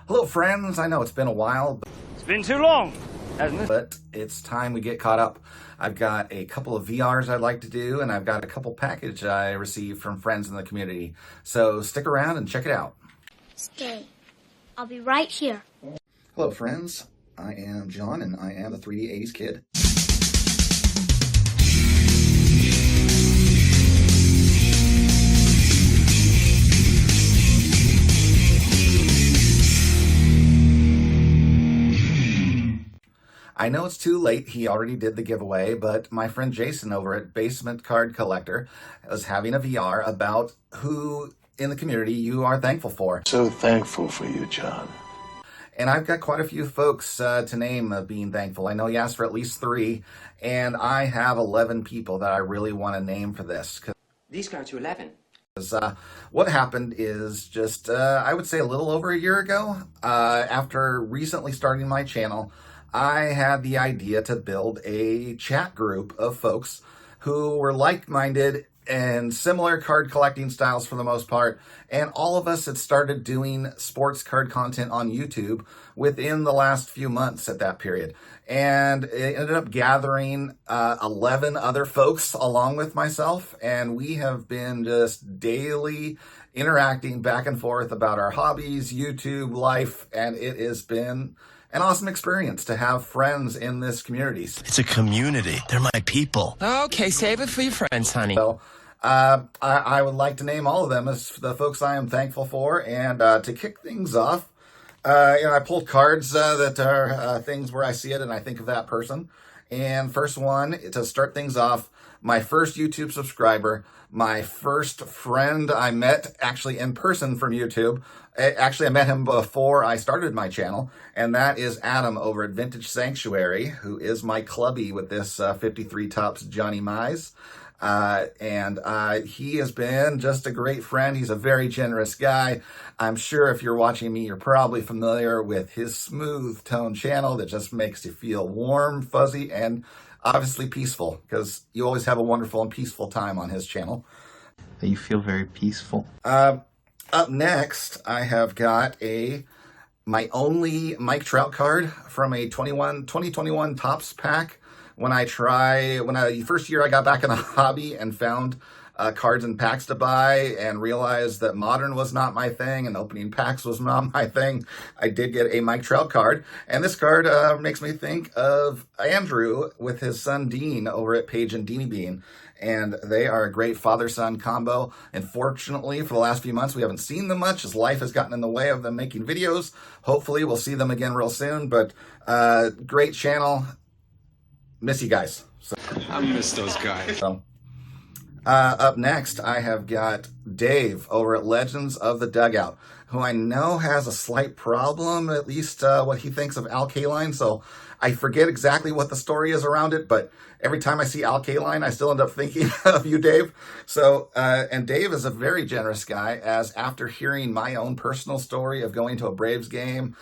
Hello friends, I know it's been a while, It's been too long, hasn't it? but it's time we get caught up. I've got a couple of VRs I'd like to do, and I've got a couple packages I received from friends in the community. So stick around and check it out. Stay. I'll be right here. Hello friends, I am John and I am the 3D 80s kid. I know it's too late, he already did the giveaway, but my friend Jason over at Basement Card Collector is having a VR about who in the community you are thankful for. So thankful for you, John. And I've got quite a few folks to name of being thankful. I know he asked for at least 3, and I have 11 people that I really want to name for this. These go to 11. What happened is just, I would say a little over a year ago, after recently starting my channel, I had the idea to build a chat group of folks who were like-minded and similar card collecting styles for the most part. And all of us had started doing sports card content on YouTube within the last few months at that period. And it ended up gathering 11 other folks along with myself. And we have been just daily interacting back and forth about our hobbies, YouTube, life, and it has been an awesome experience to have friends in this community. It's a community. They're my people. Okay, save it for your friends, honey. So I would like to name all of them as the folks I am thankful for. And to kick things off, I pulled cards that are things where I see it and I think of that person. And first one, to start things off, my first YouTube subscriber, my first friend I met actually in person from YouTube. Actually, I met him before I started my channel, and that is Adam over at Vintage Sanctuary, who is my clubby with this 53 Tops Johnny Mize. And he has been just a great friend. He's a very generous guy. I'm sure if you're watching me, you're probably familiar with his smooth tone channel that just makes you feel warm, fuzzy, and obviously peaceful, because you always have a wonderful and peaceful time on his channel. You feel very peaceful. Up next, I have got my only Mike Trout card from a 2021 Topps pack. The first year I got back in the hobby and found cards and packs to buy and realized that modern was not my thing and opening packs was not my thing, I did get a Mike Trout card. And this card makes me think of Andrew with his son Dean over at Page and Deanie Bean. And they are a great father-son combo. Unfortunately, for the last few months, we haven't seen them much as life has gotten in the way of them making videos. Hopefully, we'll see them again real soon. But great channel. Miss you guys. So, I miss those guys. Up next, I have got Dave over at Legends of the Dugout, who I know has a slight problem, at least what he thinks of Al Kaline. So I forget exactly what the story is around it, but every time I see Al Kaline, I still end up thinking of you, Dave. So, and Dave is a very generous guy, as after hearing my own personal story of going to a Braves game,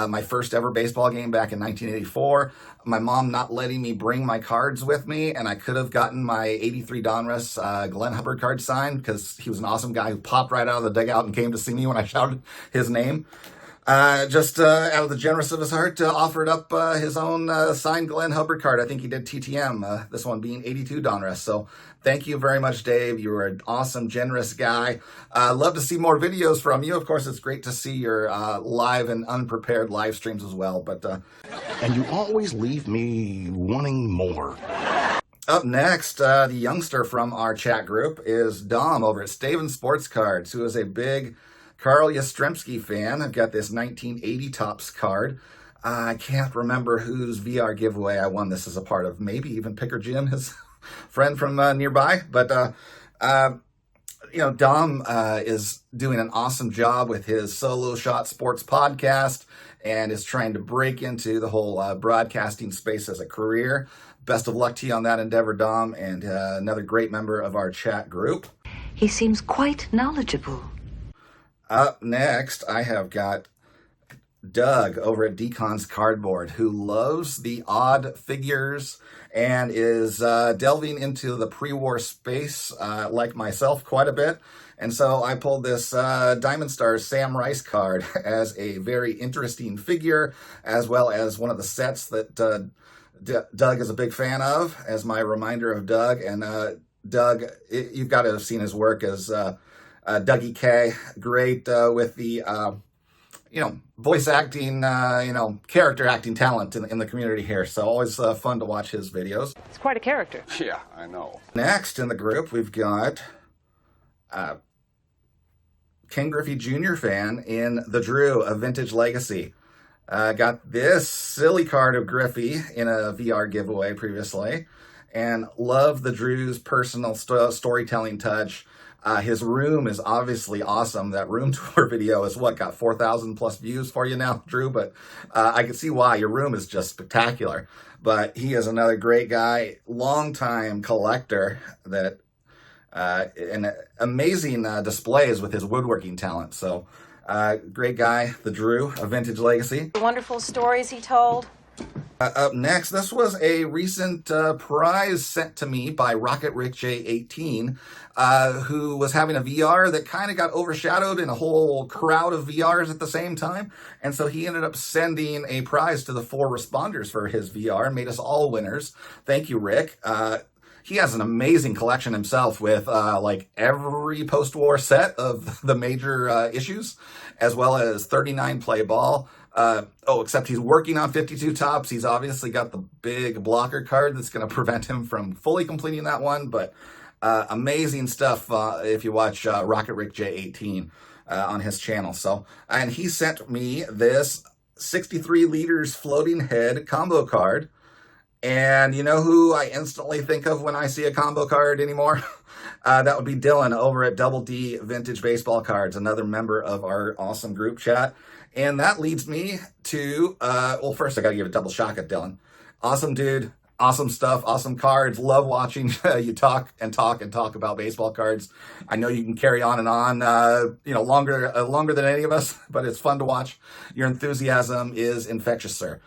my first ever baseball game back in 1984, my mom not letting me bring my cards with me, and I could have gotten my 83 Donruss Glenn Hubbard card signed, because he was an awesome guy who popped right out of the dugout and came to see me when I shouted his name. Just out of the generous of his heart, offered up his own signed Glenn Hubbard card. I think he did TTM, this one being 82 Donruss. So thank you very much, Dave. You were an awesome, generous guy. Love to see more videos from you. Of course, it's great to see your live and unprepared live streams as well. But And you always leave me wanting more. Up next, the youngster from our chat group is Dom over at Stav Sports Cards, who is a big Carl Yastrzemski fan. I've got this 1980 Topps card. I can't remember whose VR giveaway I won this as a part of. Maybe even Picker Jim, his friend from nearby. But, Dom is doing an awesome job with his Solo Shot Sports podcast and is trying to break into the whole broadcasting space as a career. Best of luck to you on that endeavor, Dom, and another great member of our chat group. He seems quite knowledgeable. Up next, I have got Doug over at Decon's Cardboard, who loves the odd figures and is delving into the pre-war space like myself quite a bit. And so I pulled this Diamond Stars Sam Rice card as a very interesting figure, as well as one of the sets that Doug is a big fan of, as my reminder of Doug. And Doug, you've got to have seen his work as Dougie K. Great with the, voice acting, character acting talent in the community here. So always fun to watch his videos. It's quite a character. Yeah, I know. Next in the group, we've got Ken Griffey Jr. fan in the Drew, a Vintage Legacy. Got this silly card of Griffey in a VR giveaway previously, and love the Drew's personal storytelling touch. His room is obviously awesome. That room tour video is got 4,000 plus views for you now, Drew, but I can see why. Your room is just spectacular. But he is another great guy, longtime collector that and amazing displays with his woodworking talent. So great guy, the Drew, a Vintage Legacy. The wonderful stories he told. Up next, this was a recent prize sent to me by Rick J18, who was having a VR that kind of got overshadowed in a whole crowd of VRs at the same time. And so he ended up sending a prize to the 4 responders for his VR and made us all winners. Thank you, Rick. He has an amazing collection himself with every post-war set of the major issues, as well as 39 play ball. Except he's working on 52 tops. He's obviously got the big blocker card that's going to prevent him from fully completing that one. But amazing stuff if you watch Rocket Rick J18 on his channel. So, and he sent me this 63 liters floating head combo card. And you know who I instantly think of when I see a combo card anymore? That would be Dylan over at Double D Vintage Baseball Cards, another member of our awesome group chat. And that leads me to, first I got to give a double shock at Dylan. Awesome dude, awesome stuff, awesome cards. Love watching you talk about baseball cards. I know you can carry on and on, longer than any of us, but it's fun to watch. Your enthusiasm is infectious, sir.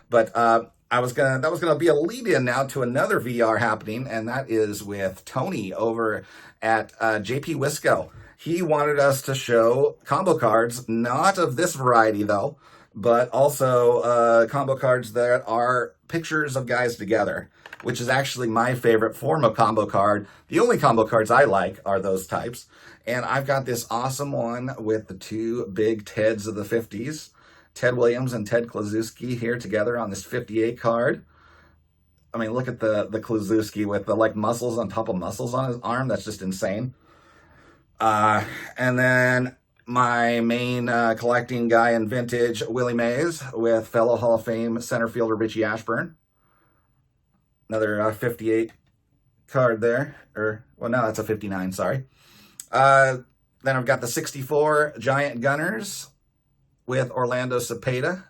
But that was gonna be a lead-in now to another VR happening, and that is with Tony over at JP Wisco. He wanted us to show combo cards, not of this variety though, but also combo cards that are pictures of guys together, which is actually my favorite form of combo card. The only combo cards I like are those types. And I've got this awesome one with the 2 big Teds of the 50s. Ted Williams and Ted Kluszewski here together on this 58 card. I mean, look at the Kluszewski with the muscles on top of muscles on his arm. That's just insane. And then my main collecting guy in vintage, Willie Mays, with fellow Hall of Fame center fielder Richie Ashburn. Another 58 card there. No, that's a 59, sorry. Then I've got the 64 Giant Gunners with Orlando Cepeda.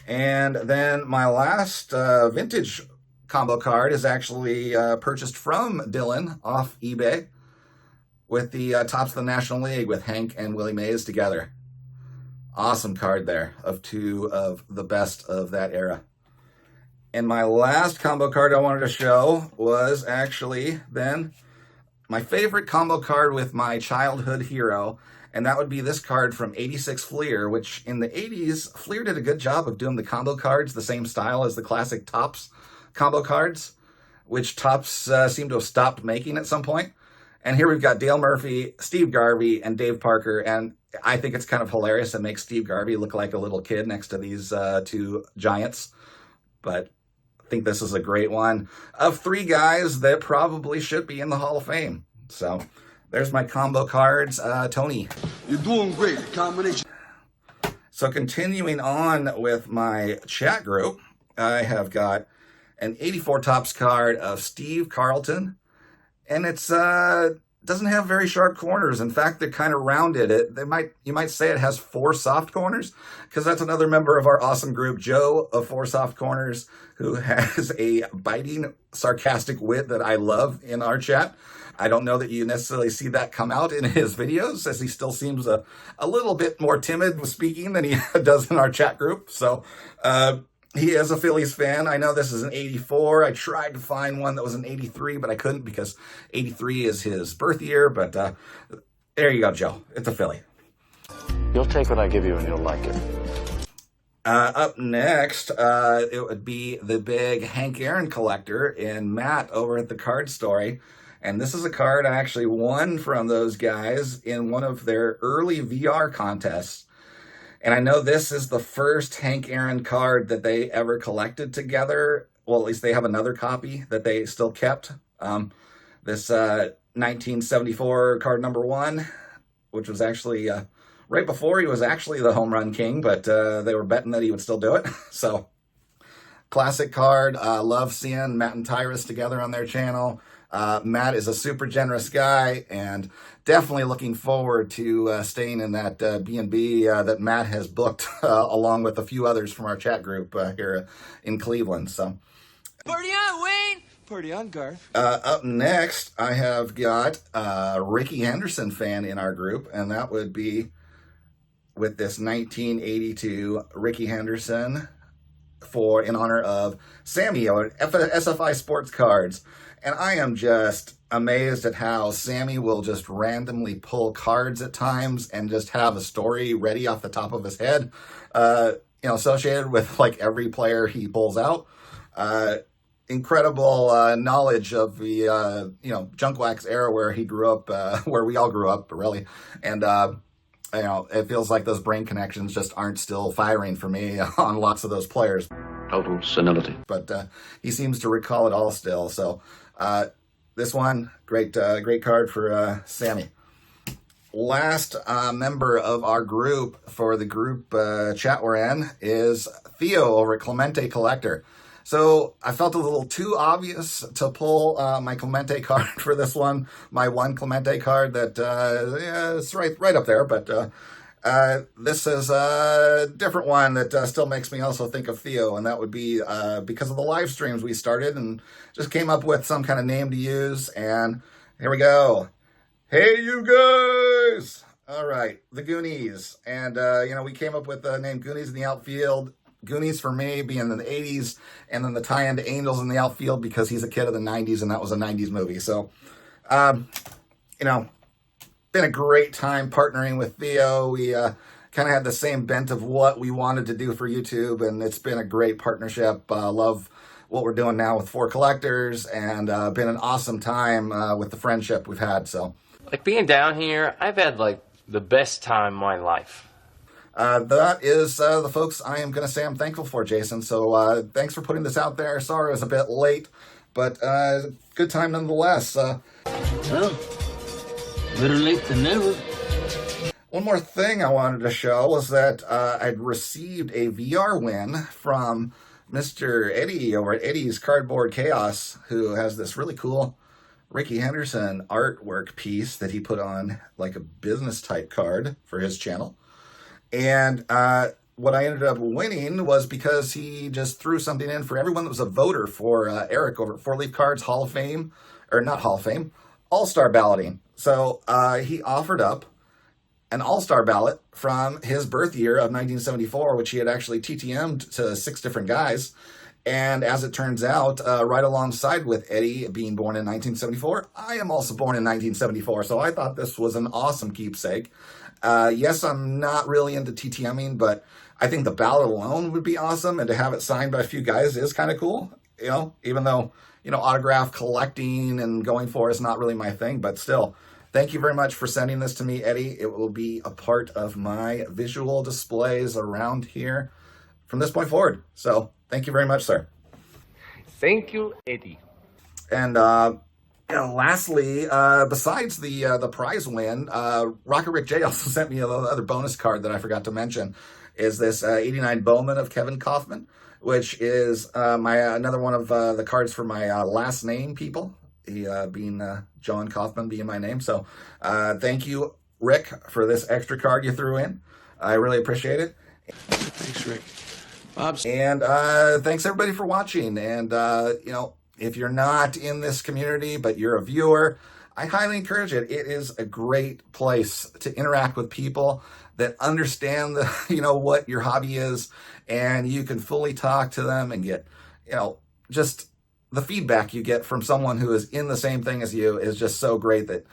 And then my last vintage combo card is actually purchased from Dylan off eBay with the Tops of the National League with Hank and Willie Mays together. Awesome card there of 2 of the best of that era. And my last combo card I wanted to show was actually then my favorite combo card with my childhood hero. And that would be this card from 86 Fleer, which in the 80s, Fleer did a good job of doing the combo cards the same style as the classic Topps combo cards, which Topps seemed to have stopped making at some point. And here we've got Dale Murphy, Steve Garvey, and Dave Parker. And I think it's kind of hilarious. It makes Steve Garvey look like a little kid next to these 2 giants. But I think this is a great one of 3 guys that probably should be in the Hall of Fame. So there's my combo cards. Tony. You're doing great. The combination. So continuing on with my chat group, I have got an 84 Topps card of Steve Carlton. And it's doesn't have very sharp corners. In fact, they're kind of rounded. You might say it has 4 soft corners, because that's another member of our awesome group, Joe of 4 Soft Corners, who has a biting, sarcastic wit that I love in our chat. I don't know that you necessarily see that come out in his videos, as he still seems a little bit more timid with speaking than he does in our chat group. So He is a Phillies fan. I know this is an 84. I tried to find one that was an 83, but I couldn't because 83 is his birth year. But there you go, Joe. It's a Philly. You'll take what I give you and you'll like it. Up next, it would be the big Hank Aaron collector in Matt over at the Card Story. And this is a card I actually won from those guys in one of their early VR contests. And I know this is the first Hank Aaron card that they ever collected together. Well, at least they have another copy that they still kept. This 1974 card number 1, which was actually right before he was actually the home run king, but they were betting that he would still do it. So, classic card. Love seeing Matt and Tyrus together on their channel. Matt is a super generous guy, and definitely looking forward to staying in that B&B that Matt has booked, along with a few others from our chat group here in Cleveland. So, Party on, Wayne! Party on, Garth. up next, I have got a Ricky Henderson fan in our group, and that would be with this 1982 Ricky Henderson in honor of Sammy or SFI Sports Cards. And I am just amazed at how Sammy will just randomly pull cards at times and just have a story ready off the top of his head, associated with like every player he pulls out. Incredible knowledge of the, junk wax era where he grew up, where we all grew up, really. And, it feels like those brain connections just aren't still firing for me on lots of those players. Total senility. But he seems to recall it all still. So this one, great card for Sammy. Last member of our group for the group chat we're in is Theo over at Clemente Collector. So I felt a little too obvious to pull my Clemente card for this one. My one Clemente card that it's right up there, but this is a different one that still makes me also think of Theo, and that would be because of the live streams we started and just came up with some kind of name to use, and here we go. Hey, you guys! All right, the Goonies. And, we came up with the name Goonies in the outfield. Goonies for me being in the 80s, and then the tie-in to Angels in the outfield because he's a kid of the 90s, and that was a 90s movie. So, been a great time partnering with Theo. We kind of had the same bent of what we wanted to do for YouTube, and it's been a great partnership. Love what we're doing now with 4 Collectors, and been an awesome time with the friendship we've had. So, like being down here, I've had like the best time of my life. That is the folks I am going to say I'm thankful for, Jason. So thanks for putting this out there. Sorry it was a bit late, but good time nonetheless. Well, better late than never. One more thing I wanted to show was that I'd received a VR win from Mr. Eddie over at Eddie's Cardboard Chaos, who has this really cool Ricky Henderson artwork piece that he put on like a business type card for his channel. And what I ended up winning was because he just threw something in for everyone that was a voter for Eric over at 4 Leaf Cards Hall of Fame, or not Hall of Fame, All-Star balloting. So he offered up an All-Star ballot from his birth year of 1974, which he had actually TTM'd to 6 different guys. And as it turns out, right alongside with Eddie being born in 1974, I am also born in 1974. So I thought this was an awesome keepsake. Yes, I'm not really into TTMing, but I think the ballot alone would be awesome, and to have it signed by a few guys is kind of cool, even though, autograph collecting and going for is not really my thing, but still, thank you very much for sending this to me, Eddie. It will be a part of my visual displays around here from this point forward. So, thank you very much, sir. Thank you, Eddie. And, lastly, besides the prize win, Rocket Rick J also sent me another bonus card that I forgot to mention, is this 89 Bowman of Kevin Kaufman, which is another one of the cards for my last name people, being John Kaufman being my name. So thank you, Rick, for this extra card you threw in. I really appreciate it. Thanks, Rick. And thanks, everybody, for watching. And, if you're not in this community, but you're a viewer, I highly encourage it. It is a great place to interact with people that understand what your hobby is, and you can fully talk to them and get, just the feedback you get from someone who is in the same thing as you is just so great that,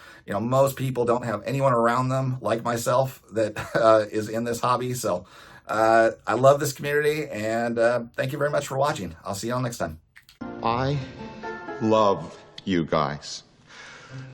most people don't have anyone around them like myself that is in this hobby. So I love this community, and thank you very much for watching. I'll see you all next time. I love you guys.